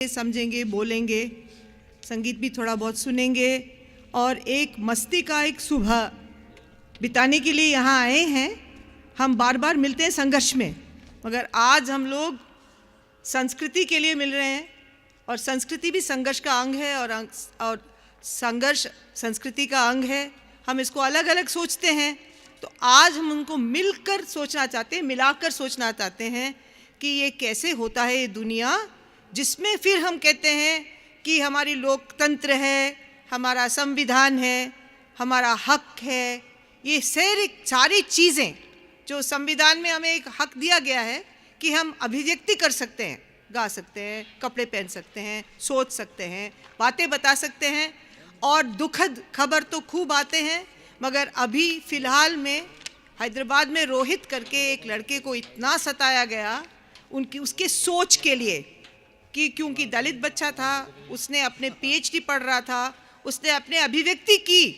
समझेंगे, बोलेंगे, संगीत भी थोड़ा बहुत सुनेंगे और एक मस्ती का एक सुबह बिताने के लिए यहाँ आए हैं। हम बार बार मिलते हैं संघर्ष में, मगर आज हम लोग संस्कृति के लिए मिल रहे हैं और संस्कृति भी संघर्ष का अंग है और संघर्ष संस्कृति का अंग है। हम इसको अलग अलग सोचते हैं, तो आज हम उनको मिलकर सोचना चाहते हैं, मिलाकर सोचना चाहते हैं कि ये कैसे होता है ये दुनिया, जिसमें फिर हम कहते हैं कि हमारी लोकतंत्र है, हमारा संविधान है, हमारा हक है। ये सारी चीज़ें जो संविधान में हमें एक हक दिया गया है कि हम अभिव्यक्ति कर सकते हैं, गा सकते हैं, कपड़े पहन सकते हैं, सोच सकते हैं, बातें बता सकते हैं और दुखद खबर तो खूब आते हैं। मगर अभी फ़िलहाल में हैदराबाद में रोहित करके एक लड़के को इतना सताया गया उसके सोच के लिए कि क्योंकि दलित बच्चा था, उसने अपने पीएचडी पढ़ रहा था, उसने अपने अभिव्यक्ति की,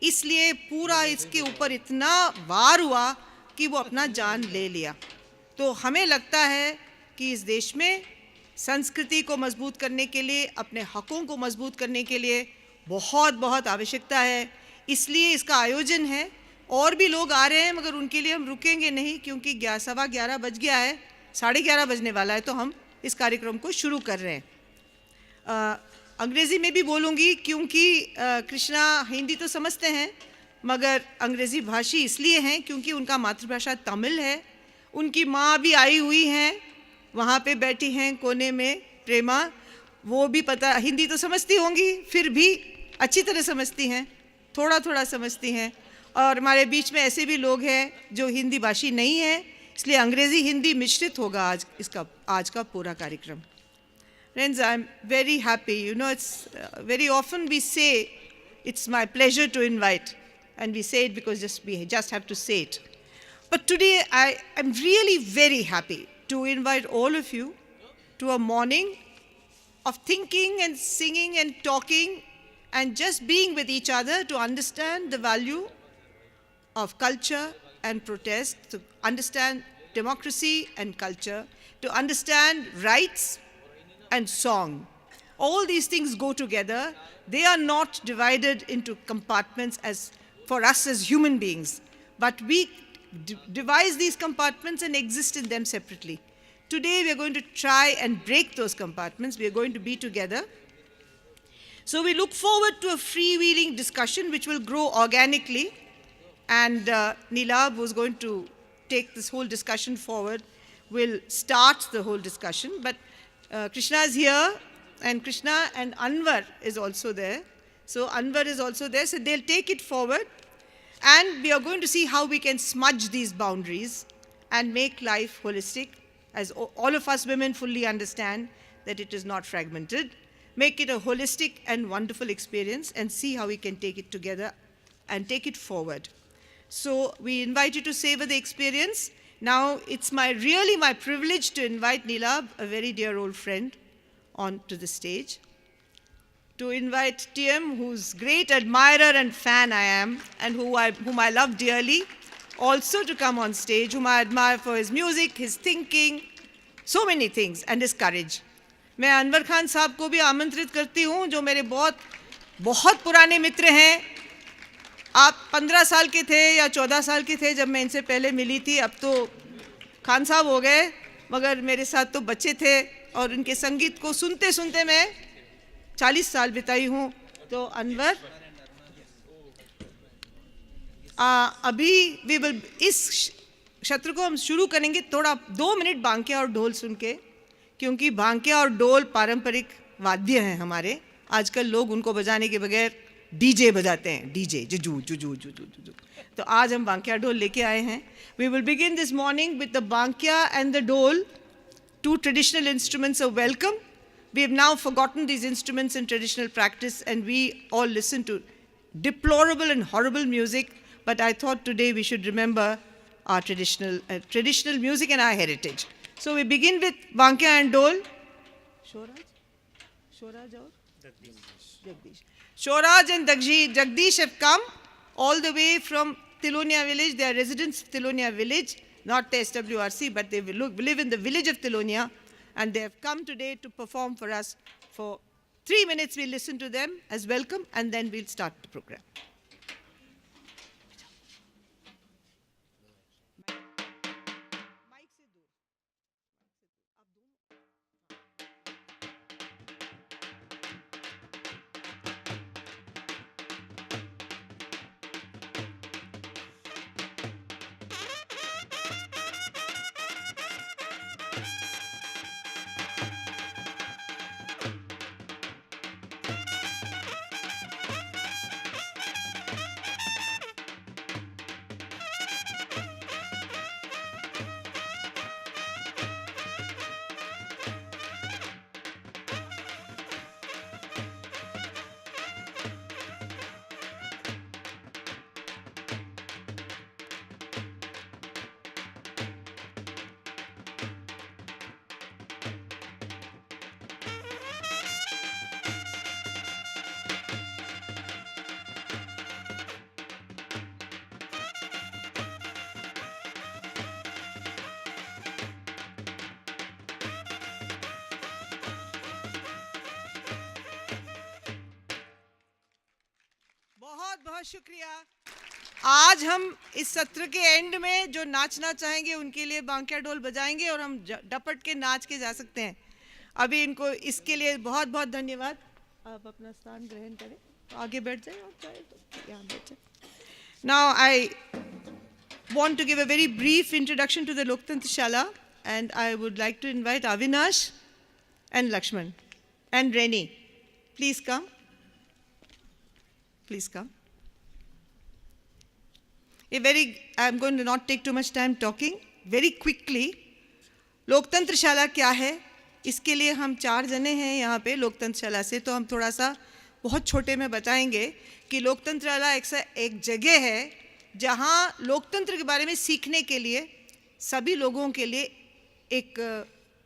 इसलिए पूरा इसके ऊपर इतना वार हुआ कि वो अपना जान ले लिया। तो हमें लगता है कि इस देश में संस्कृति को मजबूत करने के लिए, अपने हकों को मजबूत करने के लिए बहुत आवश्यकता है। इसलिए इसका आयोजन है। और भी लोग आ रहे हैं, मगर उनके लिए हम रुकेंगे नहीं, क्योंकि 11:15 बज गया है, 11:30 बजने वाला है, तो हम इस कार्यक्रम को शुरू कर रहे हैं। अंग्रेज़ी में भी बोलूँगी क्योंकि कृष्णा हिंदी तो समझते हैं, मगर अंग्रेज़ी भाषी इसलिए हैं क्योंकि उनका मातृभाषा तमिल है। उनकी माँ भी आई हुई हैं, वहाँ पे बैठी हैं कोने में, प्रेमा, वो भी पता हिंदी तो समझती होंगी, फिर भी अच्छी तरह समझती हैं, थोड़ा समझती हैं। और हमारे बीच में ऐसे भी लोग हैं जो हिंदी भाषी नहीं हैं, इसलिए अंग्रेज़ी हिंदी मिश्रित होगा आज का पूरा कार्यक्रम। Friends, I'm very happy. You know, it's very often we say it's my pleasure to invite, and we say it because we just have to say it. But today I am really very happy to invite all of you to a morning of thinking and singing and talking and just being with each other to understand the value of culture and protest, to understand democracy and culture, to understand rights and song. All these things go together. They are not divided into compartments as for us as human beings, but we devise these compartments and exist in them separately. Today we are going to try and break those compartments. We are going to be together. So we look forward to a freewheeling discussion which will grow organically, and Neelab, who is going to take this whole discussion forward, will start the whole discussion. But Krishna is here, and Krishna and Anwar is also there. So Anwar is also there, so they'll take it forward. And we are going to see how we can smudge these boundaries and make life holistic, as all of us women fully understand that it is not fragmented. Make it a holistic and wonderful experience and see how we can take it together and take it forward. So we invite you to savor the experience. Now it's really my privilege to invite Neelab, a very dear old friend, onto the stage. To invite TM, whose great admirer and fan I am, and whom I love dearly, also to come on stage, whom I admire for his music, his thinking, so many things, and his courage. मैं अनवर खान साहब को भी आमंत्रित करती हूँ, जो मेरे बहुत पुराने मित्र हैं। आप 15 साल के थे या 14 साल के थे जब मैं इनसे पहले मिली थी, अब तो खान साहब हो गए, मगर मेरे साथ तो बच्चे थे और इनके संगीत को सुनते सुनते मैं 40 साल बिताई हूँ। तो अनवर, अभी इस सत्र को हम शुरू करेंगे थोड़ा 2 मिनट बांके और ढोल सुन के, क्योंकि बांके और ढोल पारंपरिक वाद्य हैं हमारे। आजकल लोग उनको बजाने के बगैर डीजे बजाते हैं, डीजे जुजू जुजू जुजू जुजू। तो आज हम बांकिया ढोल लेके आए हैं। We will begin this morning with the bankia and the dole. 2 traditional instruments are welcome. We have now forgotten these instruments in traditional practice, and we all listen to deplorable and horrible music. But I thought today we should remember our traditional music and our heritage. So we begin with bankia and dole. Shoraj or Jagdish. Shoraj and Jagdish have come all the way from Tilonia village. They are residents of Tilonia village, not the SWRC, but they live in the village of Tilonia. and they have come today to perform for us. For 3 minutes, we'll listen to them as welcome, and then we'll start the program. बहुत बहुत शुक्रिया। आज हम इस सत्र के and में जो नाचना चाहेंगे उनके लिए बांकिया ढोल बजाएंगे और हम डपट के नाच के जा सकते हैं। अभी इनको इसके लिए बहुत बहुत धन्यवाद। आप अपना स्थान ग्रहण करें, तो आगे बैठ जाए और चाहे तो यहाँ बैठ जाए। Now I want to give a very brief introduction to the Loktantra Shala, and I would like to invite Avinash and Lakshman and Reni. Please come. Please come. I'm going to not take too much time talking. Very quickly, लोकतंत्र शाला क्या है, इसके लिए हम 4 जने हैं यहाँ पे लोकतंत्र शाला से, तो हम थोड़ा सा बहुत छोटे में बताएंगे कि लोकतंत्र शाला एक जगह है जहाँ लोकतंत्र के बारे में सीखने के लिए सभी लोगों के लिए एक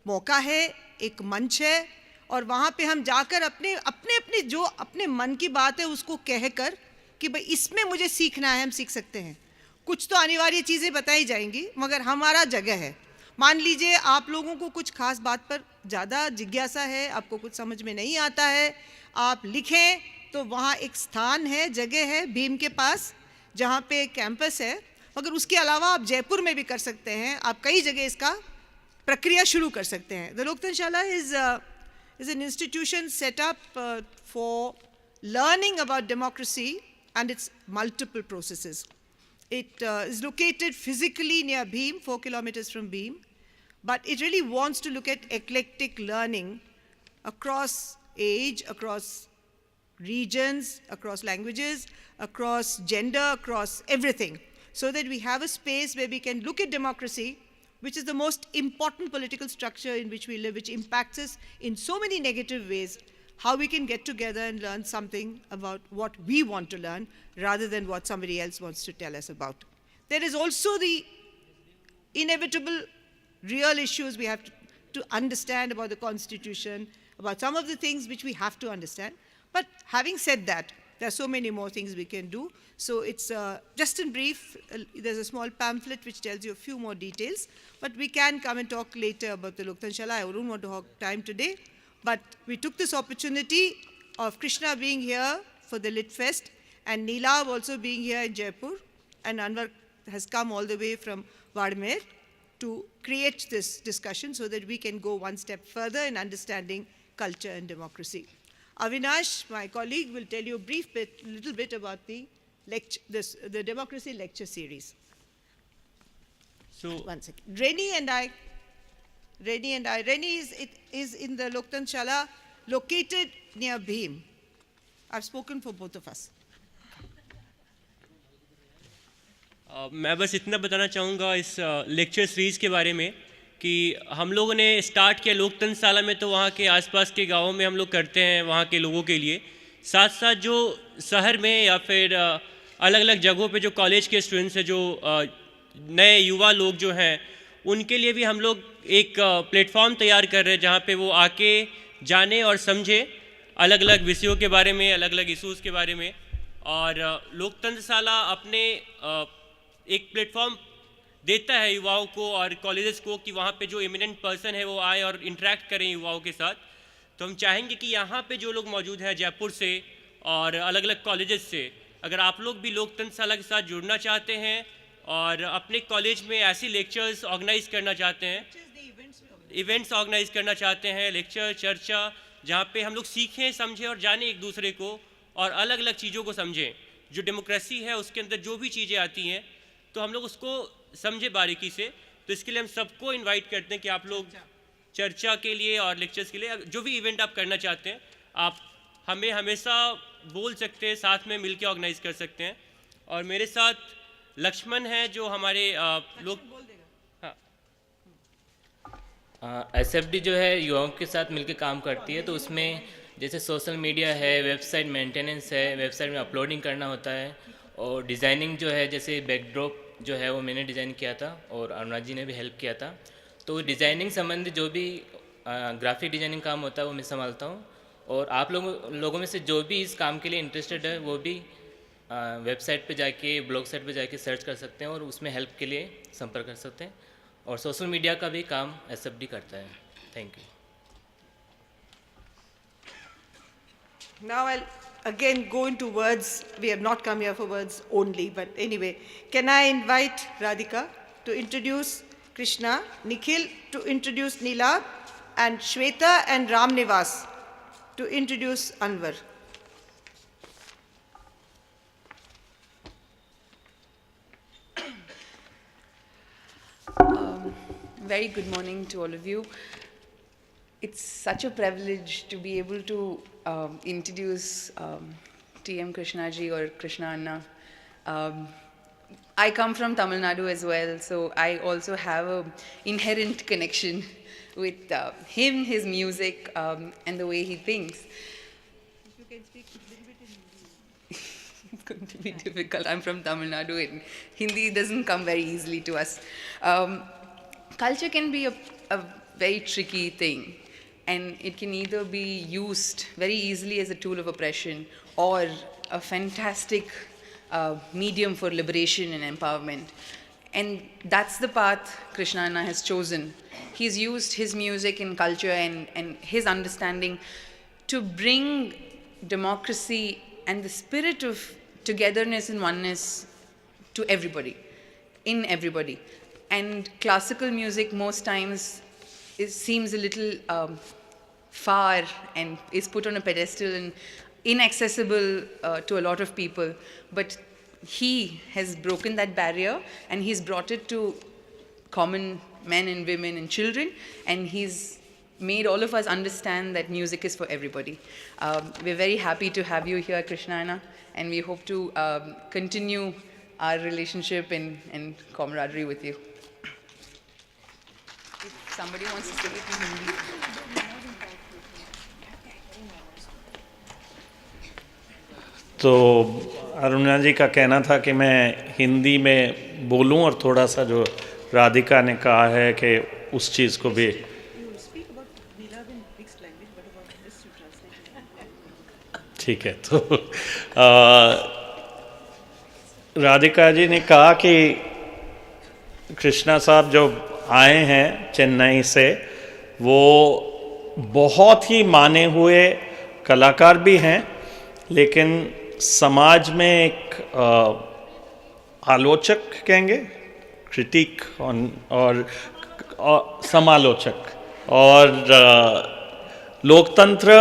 मौका है, एक मंच है, और वहाँ पे हम जाकर अपने जो अपने मन की बात है उसको कहकर कि भाई इसमें मुझे सीखना है, हम सीख सकते हैं। कुछ तो अनिवार्य चीज़ें बताई जाएंगी, मगर हमारा जगह है। मान लीजिए आप लोगों को कुछ खास बात पर ज़्यादा जिज्ञासा है, आपको कुछ समझ में नहीं आता है, आप लिखें, तो वहाँ एक स्थान है, जगह है भीम के पास, जहाँ पे कैंपस है। मगर उसके अलावा आप जयपुर में भी कर सकते हैं, आप कई जगह इसका प्रक्रिया शुरू कर सकते हैं। द लोकतंत्र शाला is an institution set up for learning about democracy and its multiple processes. It is located physically near Bhim, 4 kilometers from Bhim, but it really wants to look at eclectic learning across age, across regions, across languages, across gender, across everything, so that we have a space where we can look at democracy, which is the most important political structure in which we live, which impacts us in so many negative ways, how we can get together and learn something about what we want to learn rather than what somebody else wants to tell us about. There is also the inevitable real issues we have to understand about the Constitution, about some of the things which we have to understand. But having said that, there are so many more things we can do. So it's just in brief, there's a small pamphlet which tells you a few more details, but we can come and talk later about the Loktantra Shala. I don't want to hog time today, but we took this opportunity of Krishna being here for the Lit Fest and Neelav also being here in Jaipur, and Anwar has come all the way from Vadmer to create this discussion so that we can go one step further in understanding culture and democracy. Avinash, my colleague, will tell you a little bit about the democracy lecture series. So, one second. Reni is in the Loktantra Shala, located near Bhim. I've spoken for both of us. मैं बस इतना बताना चाहूँगा इस lecture series के बारे में कि हम लोगों ने स्टार्ट किया लोकतंत्र शाला में, तो वहाँ के आसपास के गाँवों में हम लोग करते हैं वहाँ के लोगों के लिए, साथ साथ जो शहर में या फिर अलग अलग जगहों पे जो कॉलेज के स्टूडेंट्स हैं, जो नए युवा लोग जो हैं, उनके लिए भी हम लोग एक प्लेटफॉर्म तैयार कर रहे हैं जहाँ पे वो आके जाने और समझे अलग अलग विषयों के बारे में, अलग अलग इशूज़ के बारे में। और लोकतंत्र शाला अपने एक प्लेटफॉर्म देता है युवाओं को और कॉलेजेस को कि वहाँ पे जो इमिनेंट पर्सन है वो आए और इंटरेक्ट करें युवाओं के साथ। तो हम चाहेंगे कि यहाँ पे जो लोग मौजूद हैं जयपुर से और अलग अलग कॉलेजेस से, अगर आप लोग भी लोकतंत्रशाला के साथ जुड़ना चाहते हैं और अपने कॉलेज में ऐसी लेक्चर्स ऑर्गेनाइज करना चाहते हैं, इवेंट्स ऑर्गेनाइज करना चाहते हैं, लेक्चर चर्चा, जहाँ पे हम लोग सीखें, समझें और जानें एक दूसरे को और अलग अलग चीज़ों को समझें। जो डेमोक्रेसी है उसके अंदर जो भी चीज़ें आती हैं तो हम लोग उसको समझें बारीकी से। तो इसके लिए हम सबको इनवाइट करते हैं कि आप लोग चर्चा के लिए और लेक्चर्स के लिए जो भी इवेंट आप करना चाहते हैं आप हमें हमेशा बोल सकते हैं, साथ में मिलके ऑर्गेनाइज कर सकते हैं। और मेरे साथ लक्ष्मण है जो हमारे लोग एसएफडी जो है युवाओं के साथ मिलकर काम करती है, तो उसमें जैसे सोशल मीडिया है, वेबसाइट मेंटेनेंस है, वेबसाइट में अपलोडिंग करना होता है और डिज़ाइनिंग जो है, जैसे बैकड्रॉप जो है वो मैंने डिज़ाइन किया था और अनुराग जी ने भी हेल्प किया था। तो डिज़ाइनिंग संबंधी जो भी ग्राफिक डिज़ाइनिंग काम होता है वो मैं संभालता हूँ। और आप लोगों में से जो भी इस काम के लिए इंटरेस्टेड है वो भी वेबसाइट पे जाके, ब्लॉग साइट पे जाके सर्च कर सकते हैं और उसमें हेल्प के लिए संपर्क कर सकते हैं। और सोशल मीडिया का भी काम एसएफडी करता है। Thank you. Now I'll again go into words. We have not come here for words only, but anyway, can I invite Radhika to introduce Krishna, Nikhil to introduce Neelab, and Shweta and Ram Nivas to introduce Anwar. Very good morning to all of you. It's such a privilege to be able to introduce T.M. Krishnaji or Krishna Anna. I come from Tamil Nadu as well, so I also have an inherent connection with him, his music, and the way he thinks. If you can speak a little bit in Hindi. It's going to be difficult. I'm from Tamil Nadu and Hindi doesn't come very easily to us. Culture can be a very tricky thing, and it can either be used very easily as a tool of oppression or a fantastic medium for liberation and empowerment. And that's the path Krishna Anna has chosen. He's used his music and culture and his understanding to bring democracy and the spirit of togetherness and oneness to everybody, in everybody. And classical music most times seems a little far and is put on a pedestal and inaccessible to a lot of people. But he has broken that barrier and he's brought it to common men and women and children, and he's made all of us understand that music is for everybody. We're very happy to have you here, Krishna Anna, and we hope to continue our relationship and camaraderie with you. If somebody wants to say it in Hindi. तो अरुणा जी का कहना था कि मैं हिंदी में बोलूं और थोड़ा सा जो राधिका ने कहा है कि उस चीज़ को भी ठीक है। तो राधिका जी ने कहा कि कृष्णा साहब जो आए हैं चेन्नई से वो बहुत ही माने हुए कलाकार भी हैं, लेकिन समाज में एक आलोचक कहेंगे, क्रिटिक और समालोचक, और लोकतंत्र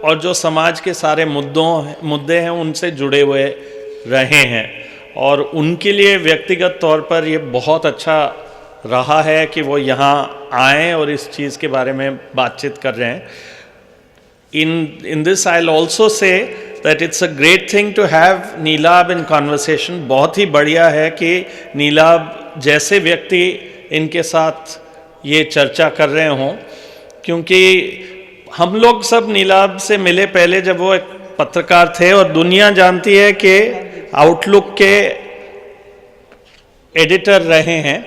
और जो समाज के सारे मुद्दे हैं उनसे जुड़े हुए रहे हैं, और उनके लिए व्यक्तिगत तौर पर ये बहुत अच्छा रहा है कि वो यहाँ आए और इस चीज़ के बारे में बातचीत कर रहे हैं। In this I'll also say that it's a great thing to have Neelab in conversation. बहुत ही बढ़िया है कि नीलाब जैसे व्यक्ति इनके साथ ये चर्चा कर रहे हों, क्योंकि हम लोग सब नीलाब से मिले पहले जब वो एक पत्रकार थे, और दुनिया जानती है कि आउटलुक के एडिटर रहे हैं,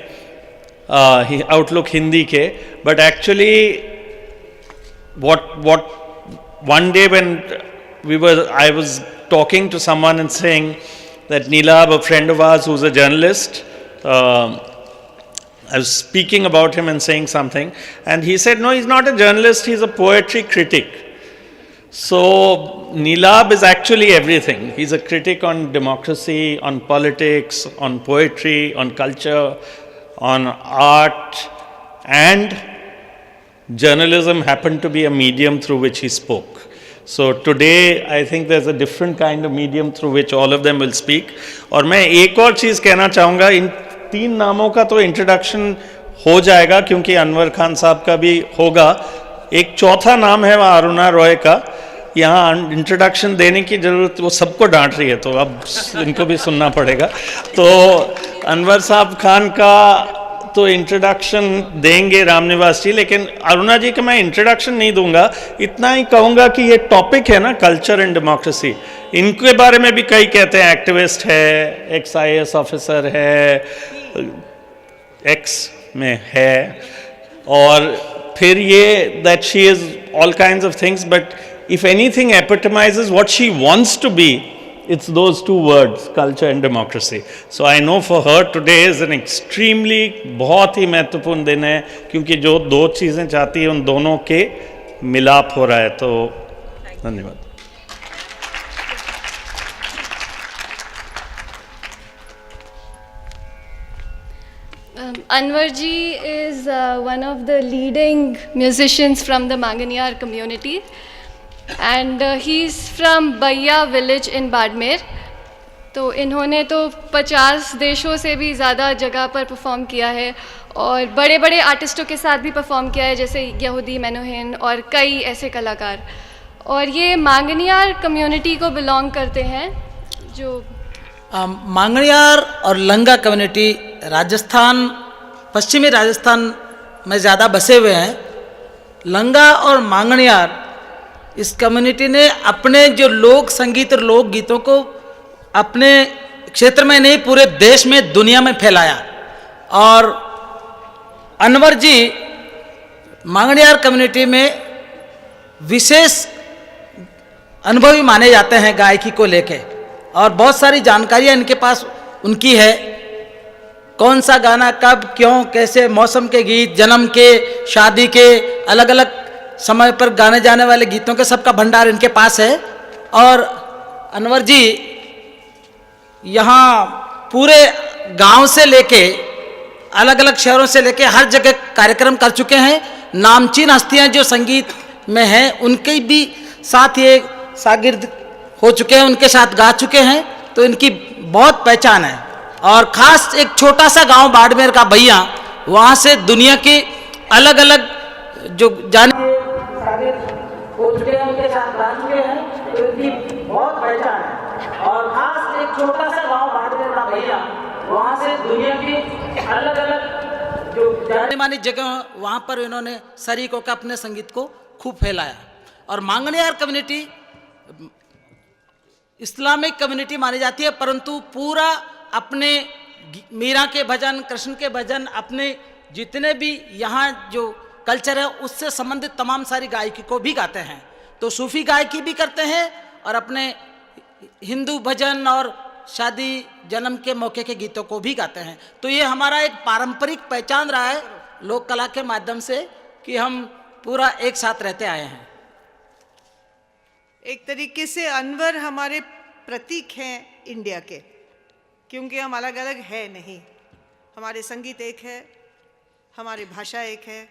आउटलुक हिंदी के, but actually what one day when I was talking to someone and saying that Neelab, a friend of ours who's a journalist, I was speaking about him and saying something, and he said, no, he's not a journalist, he's a poetry critic. So Nilab is actually everything. He's a critic on democracy, on politics, on poetry, on culture, on art, and journalism happened to be a medium through which he spoke. So today I think there's a different kind of medium through which all of them will speak. और मैं एक और चीज़ कहना चाहूँगा, इन 3 नामों का तो introduction हो जाएगा क्योंकि अनवर खान साहब का भी होगा. एक चौथा नाम है वह अरुणा रॉय का. यहाँ इंट्रोडक्शन देने की ज़रूरत, वो सबको डांट रही है तो अब इनको भी सुनना पड़ेगा. तो अनवर साहब खान का तो इंट्रोडक्शन देंगे रामनिवास जी, लेकिन अरुणा जी का मैं इंट्रोडक्शन नहीं दूंगा. इतना ही कहूँगा कि ये टॉपिक है ना, कल्चर एंड डेमोक्रेसी, इनके बारे में भी कई कहते हैं एक्टिविस्ट है, एक्स IAS ऑफिसर है, एक्स में है, और फिर ये that she is all kinds of things, but if anything epitomises what she wants to be, it's those 2 words, culture and democracy. So I know for her today is an extremely, बहुत ही महत्वपूर्ण दिन है, क्योंकि जो 2 चीज़ें चाहती है उन दोनों के मिलाप हो रहा है. तो धन्यवाद. Anwar ji is one of the leading musicians from the Manganiyar community, and he's from Baiya village in Badmer. तो इन्होंने तो 50 देशों से भी ज़्यादा जगह पर परफॉर्म किया है और बड़े बड़े आर्टिस्टों के साथ भी परफॉर्म किया है, जैसे यहूदी मेनोहिन और कई ऐसे कलाकार. और ये मांगनियार कम्युनिटी को बिलोंग करते हैं. जो मांगनियार और लंगा कम्युनिटी राजस्थान, पश्चिमी राजस्थान में ज़्यादा बसे हुए हैं. लंगा और मांगनियार इस कम्युनिटी ने अपने जो लोक संगीत और लोक गीतों को अपने क्षेत्र में नहीं पूरे देश में, दुनिया में फैलाया. और अनवर जी मांगनियार कम्युनिटी में विशेष अनुभवी माने जाते हैं गायकी को लेके, और बहुत सारी जानकारियाँ इनके पास उनकी है. कौन सा गाना कब क्यों कैसे, मौसम के गीत, जन्म के, शादी के, अलग अलग समय पर गाने जाने वाले गीतों के सबका भंडार इनके पास है. और अनवर जी यहाँ पूरे गांव से लेके अलग अलग शहरों से लेके हर जगह कार्यक्रम कर चुके हैं. नामचीन हस्तियाँ जो संगीत में हैं उनके भी साथ ये शागिर्द हो चुके हैं, उनके साथ गा चुके हैं. तो इनकी बहुत पहचान है. और ख़ास एक छोटा सा गांव बाड़मेर का भैया, वहाँ से दुनिया के अलग अलग जो जाने हो चुके हैं, उनके साथ गा चुके हैं. तो इनकी बहुत पहचान है. और ख़ास एक छोटा सा गांव बाड़मेर का भैया, वहाँ से दुनिया की अलग अलग जो जाने मानी जगह, वहाँ पर इन्होंने शरीकों का अपने संगीत को खूब फैलाया. और मांगनियार कम्युनिटी इस्लामिक कम्युनिटी मानी जाती है, परंतु पूरा अपने मीरा के भजन, कृष्ण के भजन, अपने जितने भी यहाँ जो कल्चर है उससे संबंधित तमाम सारी गायकी को भी गाते हैं. तो सूफी गायकी भी करते हैं और अपने हिंदू भजन और शादी जन्म के मौके के गीतों को भी गाते हैं. तो ये हमारा एक पारंपरिक पहचान रहा है लोक कला के माध्यम से कि हम पूरा एक साथ रहते आए हैं. एक तरीके से अनवर हमारे प्रतीक हैं इंडिया के, क्योंकि हम अलग अलग है नहीं. हमारे संगीत एक है, हमारी भाषा एक है,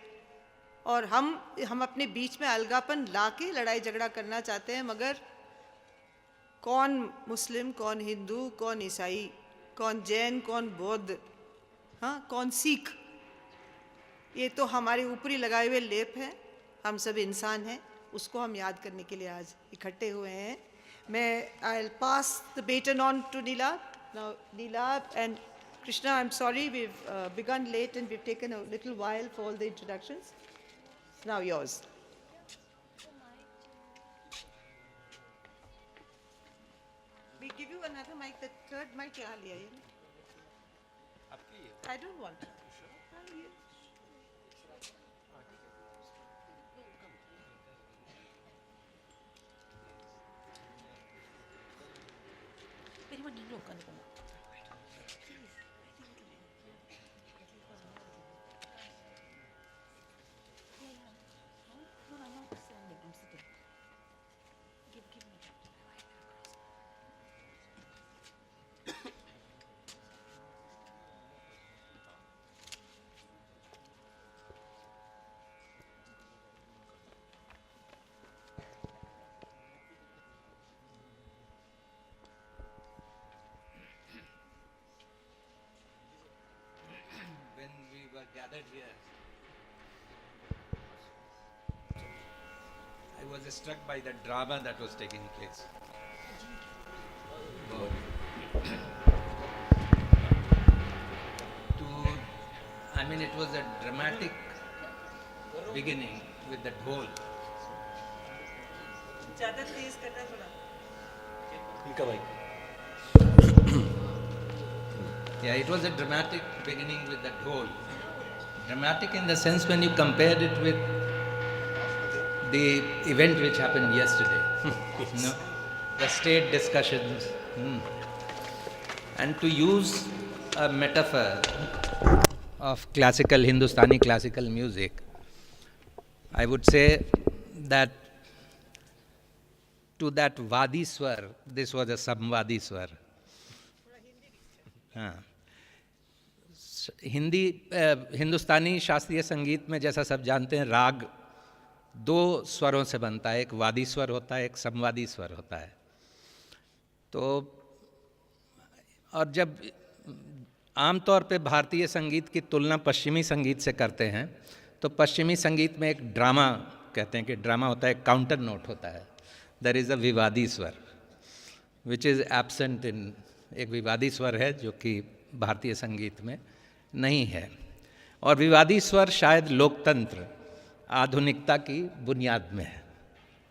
और हम अपने बीच में अलगापन ला के लड़ाई झगड़ा करना चाहते हैं, मगर कौन मुस्लिम, कौन हिंदू, कौन ईसाई, कौन जैन, कौन बौद्ध, हाँ कौन सिख, ये तो हमारे ऊपरी लगाए हुए लेप हैं. हम सब इंसान हैं, उसको हम याद करने के लिए आज इकट्ठे हुए हैं. मैं I will pass the baton on to Nilab. Now Nilab and Krishna, I'm sorry we've begun late and we've taken a little while for all the introductions. It's now yours. We give you another mic, the third mic यहाँ लिया ये. I don't want. gathered here. I was struck by the drama that was taking place. It was a dramatic beginning with the dhol. Yeah, it was a dramatic beginning with the dhol. Dramatic in the sense when you compared it with the event which happened yesterday. You know, the state discussions. And to use a metaphor of classical, Hindustani classical music, I would say that to that Vadi Swar, this was a Samvadi Swar. हिंदुस्तानी शास्त्रीय संगीत में जैसा सब जानते हैं राग दो स्वरों से बनता है, एक वादी स्वर होता है, एक समवादी स्वर होता है। तो और जब आमतौर पे भारतीय संगीत की तुलना पश्चिमी संगीत से करते हैं तो पश्चिमी संगीत में एक ड्रामा कहते हैं कि ड्रामा होता है, काउंटर नोट होता है, देयर इज़ अ विवादी स्वर विच इज़ एब्सेंट इन, एक विवादी स्वर है जो कि भारतीय संगीत में नहीं है। और विवादी स्वर शायद लोकतंत्र आधुनिकता की बुनियाद में है।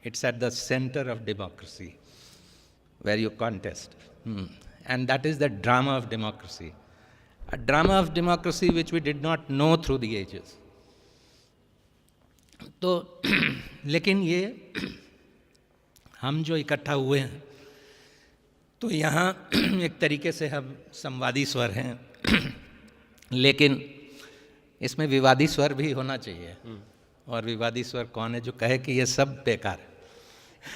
It's at the centre of democracy where you contest, and that is the drama of democracy, a drama of democracy which we did not know through the ages. तो लेकिन ये हम जो इकट्ठा हुए हैं तो यहाँ एक तरीके से हम संवादी स्वर हैं, लेकिन इसमें विवादी स्वर भी होना चाहिए। और विवादी स्वर कौन है जो कहे कि ये सब बेकार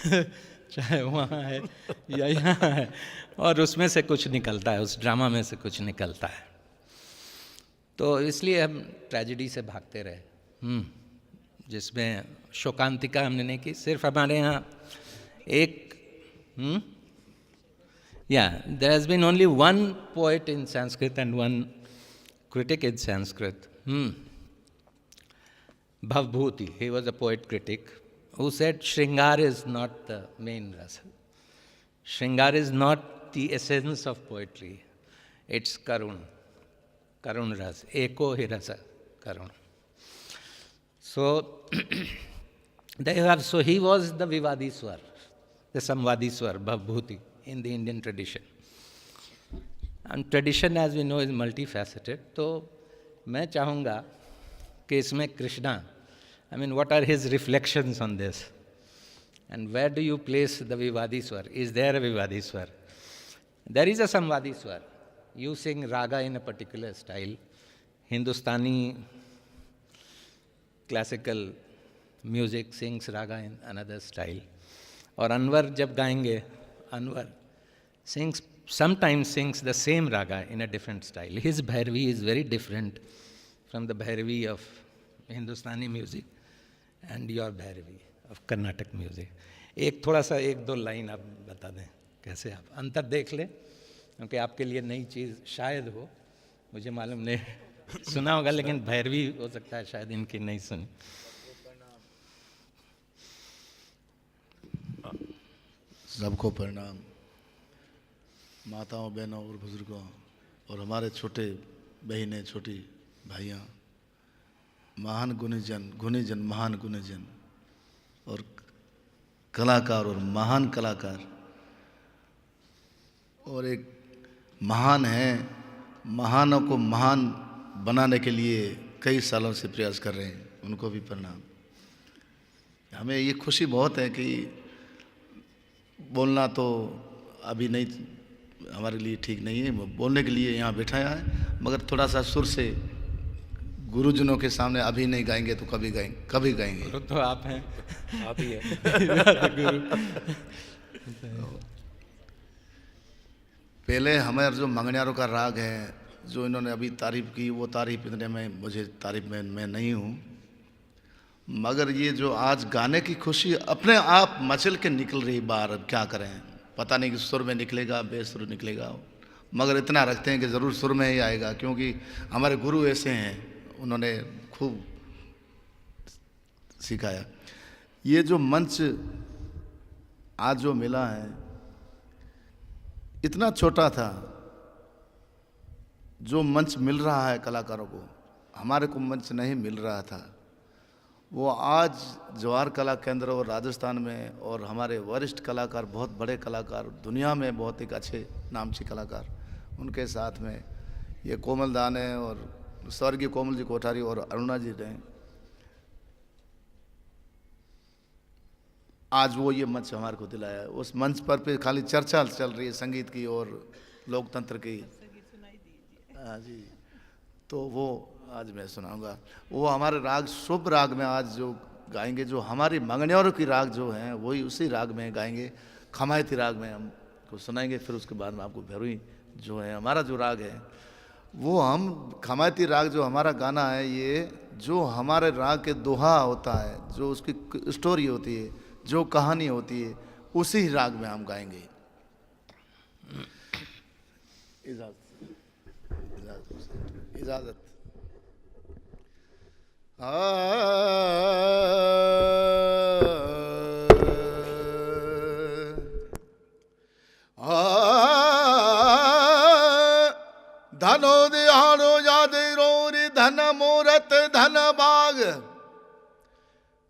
है चाहे वहाँ है या यहाँ है, और उसमें से कुछ निकलता है, उस ड्रामा में से कुछ निकलता है। तो इसलिए हम ट्रेजेडी से भागते रहे, जिसमें शोकांतिका हमने नहीं की। सिर्फ हमारे यहाँ एक there has been only one poet in Sanskrit and one critic in Sanskrit, Bhavbhuti. He was a poet critic who said Shringar is not the main rasa. Shringar is not the essence of poetry. It's Karun. Karun rasa. Eko hi rasa. Karun. So, so he was the Vivadi Swar, the Samvadi Swar, Bhavbhuti, in the Indian tradition. And tradition, as we know, is multifaceted. तो मैं चाहूँगा कि इसमें Krishna, I mean, what are his reflections on this? And where do you place the Vivadi Swar? Is there a Vivadi Swar? There is a Samvadi Swar. You sing raga in a particular style. Hindustani classical music sings raga in another style. और अनवर जब गाएंगे, Anwar sometimes sings the same raga in a different style. His Bhairavi is very different from the Bhairavi of Hindustani music and your Bhairavi of Carnatic music. एक थोड़ा सा एक दो line आप बता दें कैसे आप अंतर देख लें, क्योंकि आपके लिए नई चीज़ शायद हो, मुझे मालूम नहीं, सुना होगा लेकिन भैरवी हो सकता है शायद इनकी नहीं सुनी। सबको प्रणाम, माताओं, बहनों और बुजुर्गों और हमारे छोटे बहनें, छोटी भाइयाँ, महान गुणीजन महान गुणीजन और कलाकार और महान कलाकार, और एक महान है, महानों को महान बनाने के लिए कई सालों से प्रयास कर रहे हैं, उनको भी प्रणाम। हमें ये खुशी बहुत है कि बोलना तो अभी नहीं, हमारे लिए ठीक नहीं है, बोलने के लिए यहाँ बैठाया है, मगर थोड़ा सा सुर से गुरुजनों के सामने अभी नहीं गाएंगे तो कभी गाएंगे। गुरु तो आप हैं, आप ही हैं गुरु। पहले हमारे जो मंगनियारों का राग है, जो इन्होंने अभी तारीफ की, वो तारीफ इतने में मुझे तारीफ में मैं नहीं हूँ, मगर ये जो आज गाने की खुशी अपने आप मचल के निकल रही बाहर। अब क्या करें, पता नहीं कि सुर में निकलेगा, बेसुर निकलेगा, मगर इतना रखते हैं कि ज़रूर सुर में ही आएगा, क्योंकि हमारे गुरु ऐसे हैं, उन्होंने खूब सिखाया। ये जो मंच आज जो मिला है इतना छोटा था, जो मंच मिल रहा है कलाकारों को, हमारे को मंच नहीं मिल रहा था, वो आज जवाहर कला केंद्र और राजस्थान में और हमारे वरिष्ठ कलाकार, बहुत बड़े कलाकार, दुनिया में बहुत एक अच्छे नामची कलाकार, उनके साथ में ये कोमल दान है और स्वर्गीय कोमल जी कोठारी और अरुणा जी ने आज वो ये मंच हमारे को दिलाया है। उस मंच पर पे खाली चर्चा चल रही है संगीत की और लोकतंत्र की। हाँ जी, तो वो आज मैं सुनाऊंगा। वो हमारे राग, शुभ राग में आज जो गाएंगे, जो हमारी मंगनियारों की राग जो हैं वही उसी राग में गाएंगे, खमायती राग में हमको सुनाएंगे। फिर उसके बाद में आपको भैरवी जो है हमारा जो राग है, वो हम खमायती राग जो हमारा गाना है, ये जो हमारे राग के दोहा होता है, जो उसकी स्टोरी होती है, जो कहानी होती है, उसी राग में हम गाएंगे। इजाजत। धनो दिहानो यादे रोरी धन मूरत धन बाग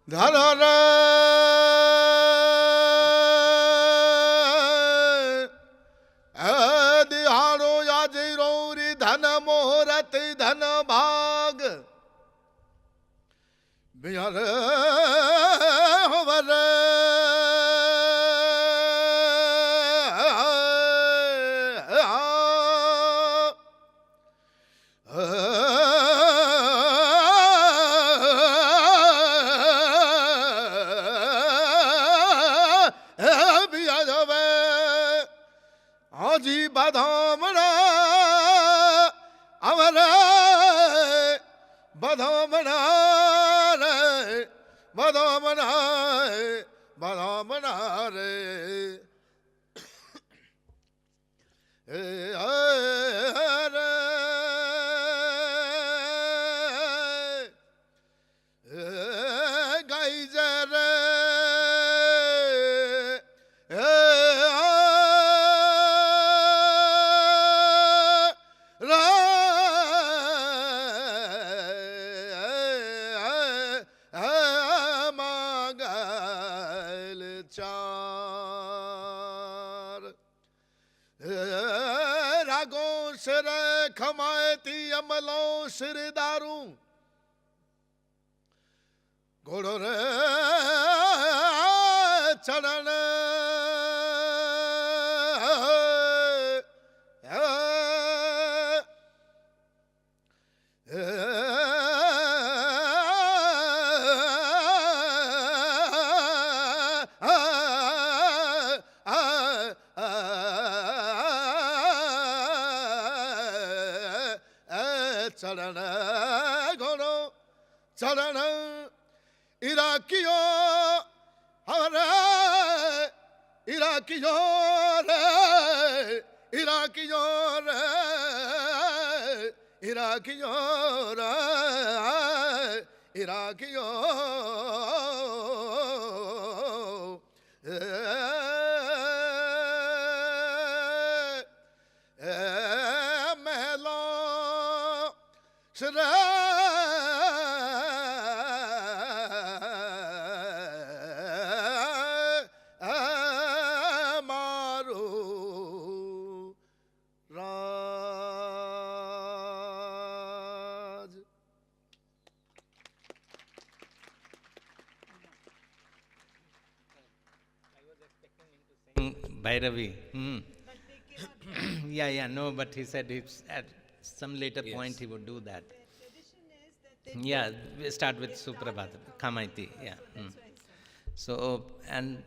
धन दिहानो यादे रोरी धन मूरत धन भाग बिहार हवर जी बधामना अमर बधामना रे बधामना बधामना रे गाई जरे रागों सिर खमायती अमलों सिर दारू घोड़ो रे चरण चरण घोड़ो चरण इराकियों हमारे इराकियों रे इराकियों रे इराकियों रे इराकियों मारो राज। Bhairavi. Yeah, no, but he said at some later point he would do that. Yeah, we start with Suprabhat, Kamaiti, yeah. So, and